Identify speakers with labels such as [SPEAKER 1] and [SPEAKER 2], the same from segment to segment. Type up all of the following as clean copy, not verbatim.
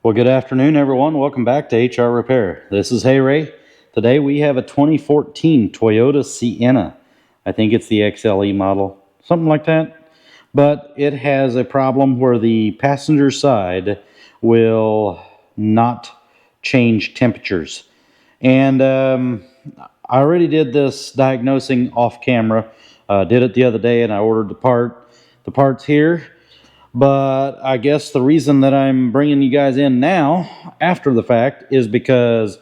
[SPEAKER 1] Well, good afternoon, everyone. Welcome back to HR Repair. This is Hey Ray. Today we have a 2014 Toyota Sienna. I think it's the XLE model, something like that. But it has a problem where the passenger side will not change temperatures. And I already did this diagnosing off camera. Did it the other day, and I ordered the parts here. But I guess the reason that I'm bringing you guys in now, after the fact, is because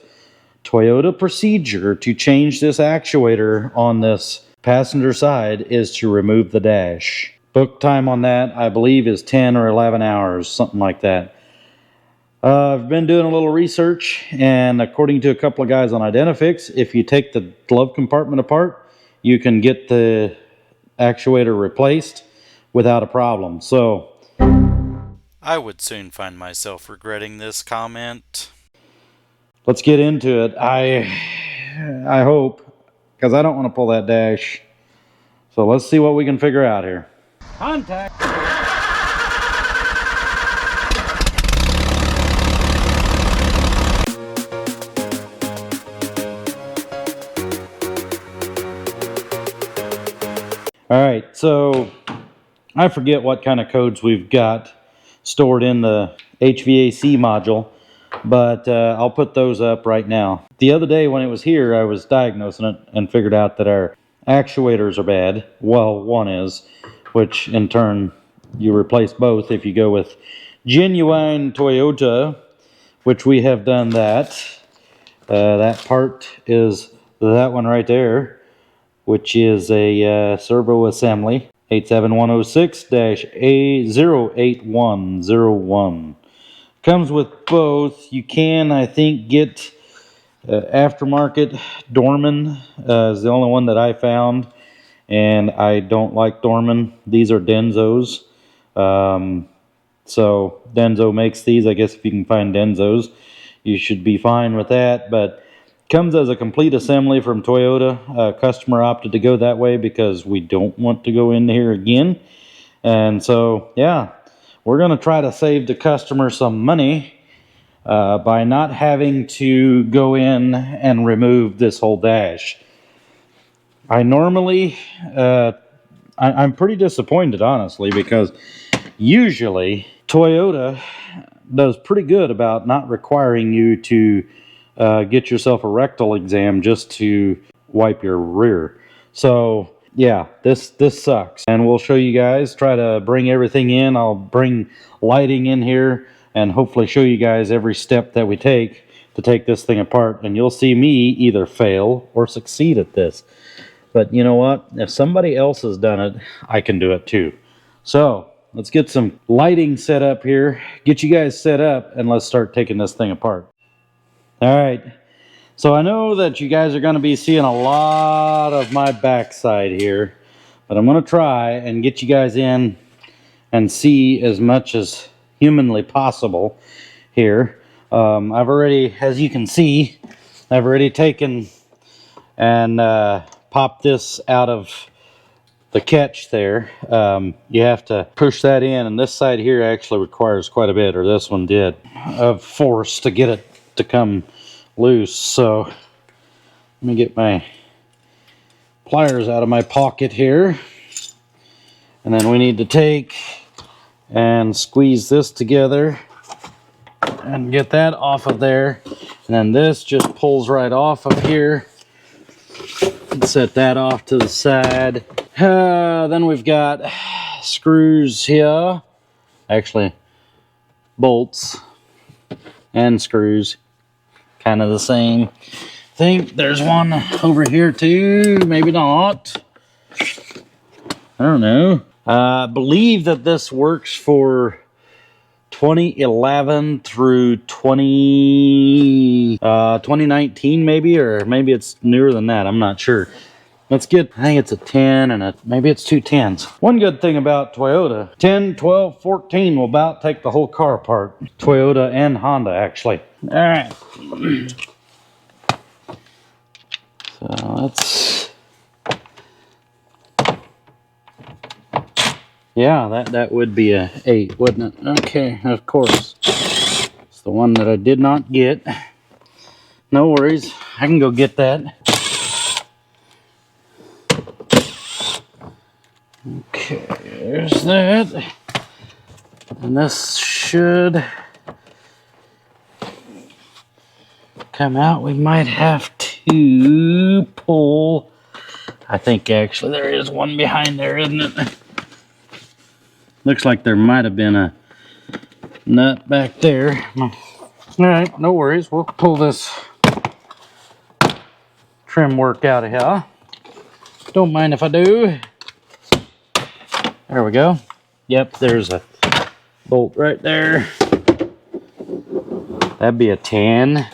[SPEAKER 1] Toyota procedure to change this actuator on this passenger side is to remove the dash. Book time on that, I believe, is 10 or 11 hours, something like that. I've been doing a little research, and according to a couple of guys on Identifix, if you take the glove compartment apart, you can get the actuator replaced without a problem. So
[SPEAKER 2] I would soon find myself regretting this comment.
[SPEAKER 1] Let's get into it. I hope, because I don't want to pull that dash. So let's see what we can figure out here. Contact. All right, so I forget what kind of codes we've got stored in the HVAC module, but I'll put those up right now. The other day when it was here, I was diagnosing it and figured out that our actuators are bad. Well, one is, which in turn you replace both if you go with genuine Toyota, which we have done that. That part is that one right there, which is a servo assembly. 87106-A08101. Comes with both. You can, I think, get aftermarket Dorman. Is the only one that I found, and I don't like Dorman. These are Densos. So Denso makes these. I guess if you can find Densos, you should be fine with that. But comes as a complete assembly from Toyota. Customer opted to go that way because we don't want to go in here again. And so, yeah, we're going to try to save the customer some money by not having to go in and remove this whole dash. I normally, I'm pretty disappointed, honestly, because usually Toyota does pretty good about not requiring you to get yourself a rectal exam just to wipe your rear. So yeah, this sucks, and we'll show you guys, try to bring everything in. I'll bring lighting in here and hopefully show you guys every step that we take to take this thing apart, and you'll see me either fail or succeed at this. But you know what, if somebody else has done it, I can do it too. So let's get some lighting set up here, get you guys set up, and let's start taking this thing apart. All right, so I know that you guys are going to be seeing a lot of my backside here, but I'm going to try and get you guys in and see as much as humanly possible here. I've already, as you can see, I've already taken and popped this out of the catch there. You have to push that in, and this side here actually requires quite a bit, or this one did, of force to get it to come loose. So let me get my pliers out of my pocket here, and then we need to take and squeeze this together and get that off of there, and then this just pulls right off of here. Set that off to the side. Then we've got screws here, actually bolts and screws, kind of the same. I think there's one over here too, maybe not, I don't know. I believe that this works for 2011 through 2019 maybe, or maybe it's newer than that, I'm not sure. Let's get, I think it's a 10 and maybe it's two 10s. One good thing about Toyota, 10, 12, 14 will about take the whole car apart. Toyota and Honda, actually. All right. So let's, yeah, that would be a 8, wouldn't it? Okay, of course. the one that I did not get. No worries, I can go get that. Okay, there's that. And this should come out. We might have to pull. I think actually there is one behind there, isn't it? Looks like there might have been a nut back there. Alright, no worries. We'll pull this trim work out of here. Don't mind if I do. There we go. Yep, there's a bolt right there. That'd be a 10.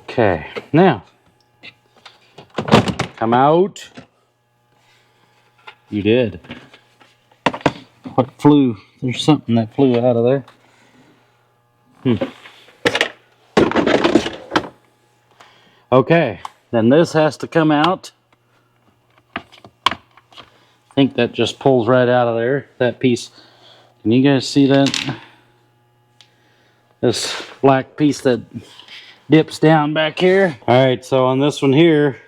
[SPEAKER 1] Okay, now come out. You did. What flew? There's something that flew out of there. Okay, then this has to come out. I think that just pulls right out of there. That piece. Can you guys see that? This black piece that dips down back here. All right, so on this one here,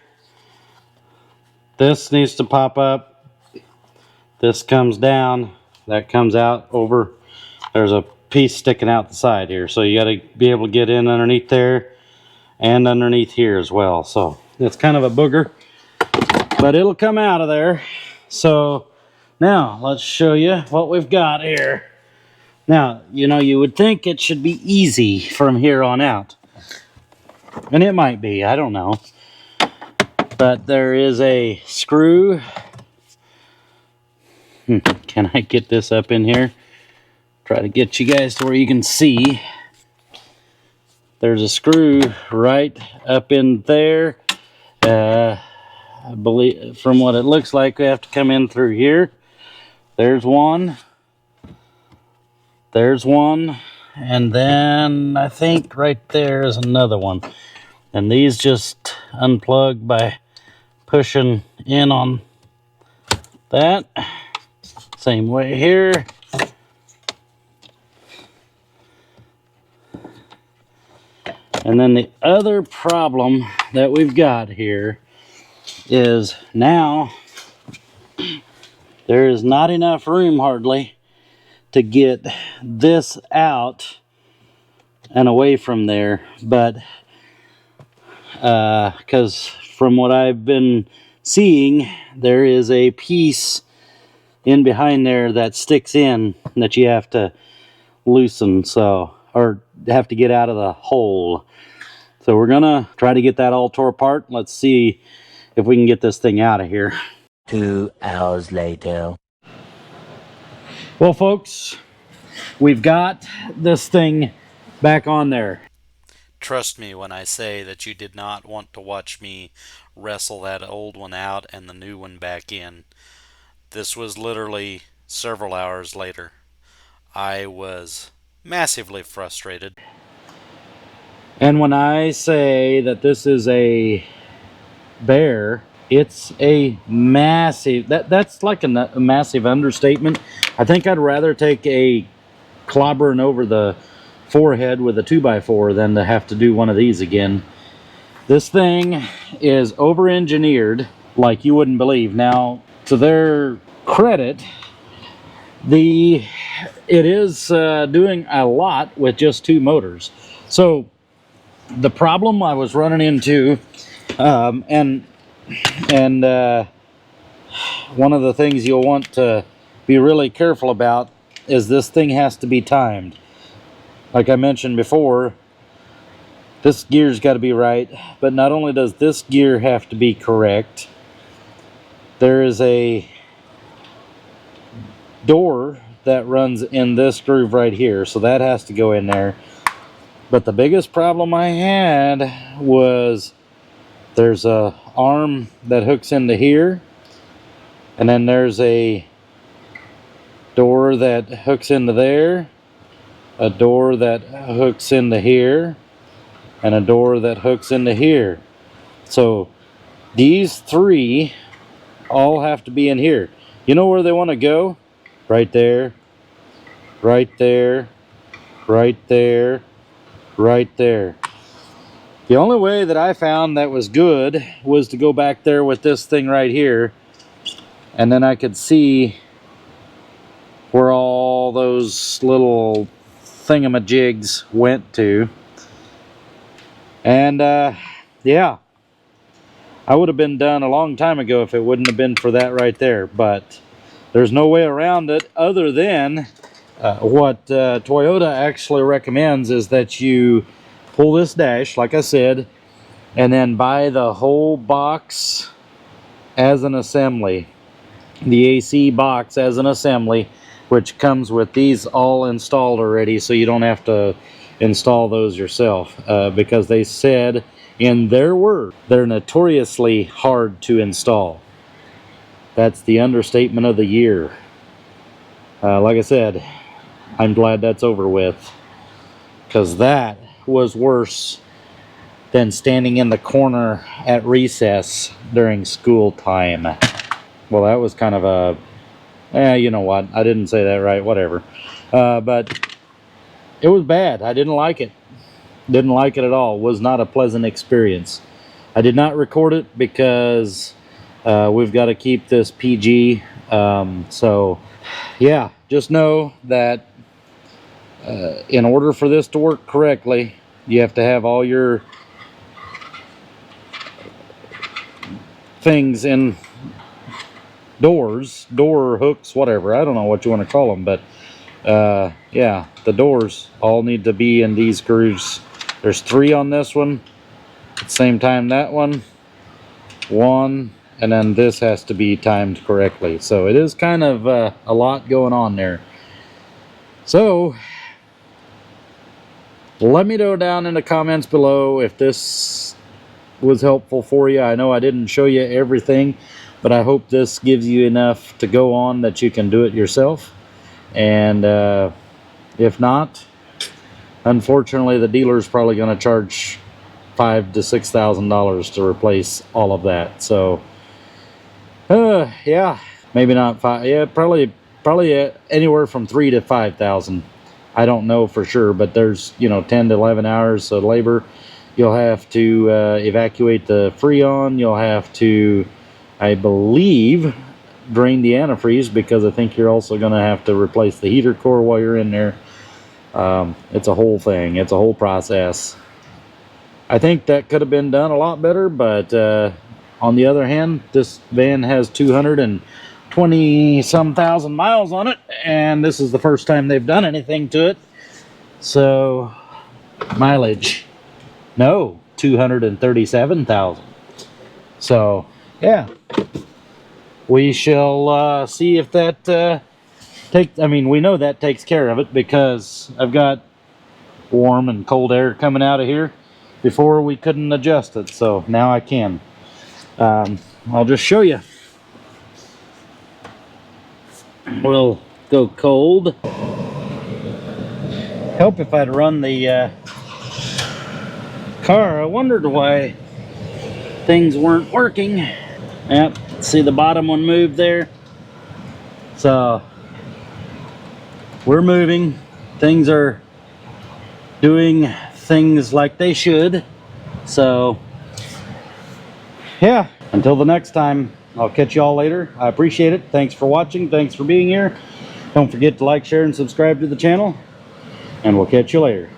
[SPEAKER 1] this needs to pop up. This comes down. That comes out over. There's a piece sticking out the side here, so you got to be able to get in underneath there and underneath here as well. So it's kind of a booger, but it'll come out of there. So now let's show you what we've got here. Now, you know, you would think it should be easy from here on out. And it might be, I don't know. But there is a screw. Can I get this up in here? Try to get you guys to where you can see. There's a screw right up in there. I believe, from what it looks like, we have to come in through here. There's one. There's one. And then I think right there is another one. And these just unplug by pushing in on that. Same way here. And then the other problem that we've got here is now there is not enough room hardly to get this out and away from there. But because from what I've been seeing, there is a piece in behind there that sticks in that you have to loosen, so, or have to get out of the hole. So we're gonna try to get that all tore apart. Let's see if we can get this thing out of here.
[SPEAKER 3] 2 hours later.
[SPEAKER 1] Well, folks, we've got this thing back on there.
[SPEAKER 2] Trust me when I say that you did not want to watch me wrestle that old one out and the new one back in. This was literally several hours later. I was massively frustrated.
[SPEAKER 1] And when I say that this is a bear, it's a massive, that's like a massive understatement. I think I'd rather take a clobbering over the forehead with a 2x4 than to have to do one of these again. This thing is over-engineered like you wouldn't believe. Now, to their credit, it is doing a lot with just 2 motors. So the problem I was running into, and one of the things you'll want to be really careful about is this thing has to be timed. Like I mentioned before, this gear's got to be right, but not only does this gear have to be correct, there is a door that runs in this groove right here, so that has to go in there. But the biggest problem I had was there's a arm that hooks into here, and then there's a door that hooks into there, a door that hooks into here, and a door that hooks into here. So these 3 all have to be in here. You know where they want to go? Right there, right there, right there, right there. The only way that I found that was good was to go back there with this thing right here, and then I could see where all those little thingamajigs went to. And yeah, I would have been done a long time ago if it wouldn't have been for that right there. But there's no way around it other than what Toyota actually recommends is that you pull this dash, like I said, and then buy the whole box as an assembly. The AC box as an assembly, which comes with these all installed already, so you don't have to install those yourself, because they said in their word they're notoriously hard to install. That's the understatement of the year. Like I said, I'm glad that's over with, because that was worse than standing in the corner at recess during school time. Well, that was kind of a, you know what, I didn't say that right, whatever. But it was bad. I didn't like it. Didn't like it at all. Was not a pleasant experience. I did not record it because we've got to keep this PG. So yeah, just know that in order for this to work correctly, you have to have all your things in doors, door hooks, whatever. I don't know what you want to call them, but yeah, the doors all need to be in these grooves. There's 3 on this one. At the same time, that one, 1, and then this has to be timed correctly. So it is kind of a lot going on there. So let me know down in the comments below if this was helpful for you. I know I didn't show you everything, but I hope this gives you enough to go on that you can do it yourself. And if not, unfortunately, the dealer's probably going to charge $5,000 to $6,000 to replace all of that. So yeah, maybe not 5. Yeah, probably anywhere from 3,000 to 5,000. I don't know for sure, but there's, you know, 10 to 11 hours of labor. You'll have to evacuate the Freon. You'll have to, I believe, drain the antifreeze, because I think you're also going to have to replace the heater core while you're in there. It's a whole thing. It's a whole process. I think that could have been done a lot better, but on the other hand, this van has 220 some thousand miles on it, and this is the first time they've done anything to it. So mileage, no, 237,000. So yeah, we shall see if that I mean, we know that takes care of it, because I've got warm and cold air coming out of here. Before we couldn't adjust it, so now I can. I'll just show you. We'll go cold. Help if I'd run the car. I wondered why things weren't working. Yep, see the bottom one moved there. So we're moving. Things are doing things like they should. So yeah, until the next time, I'll catch you all later. I appreciate it. Thanks for watching. Thanks for being here. Don't forget to like, share, and subscribe to the channel, and we'll catch you later.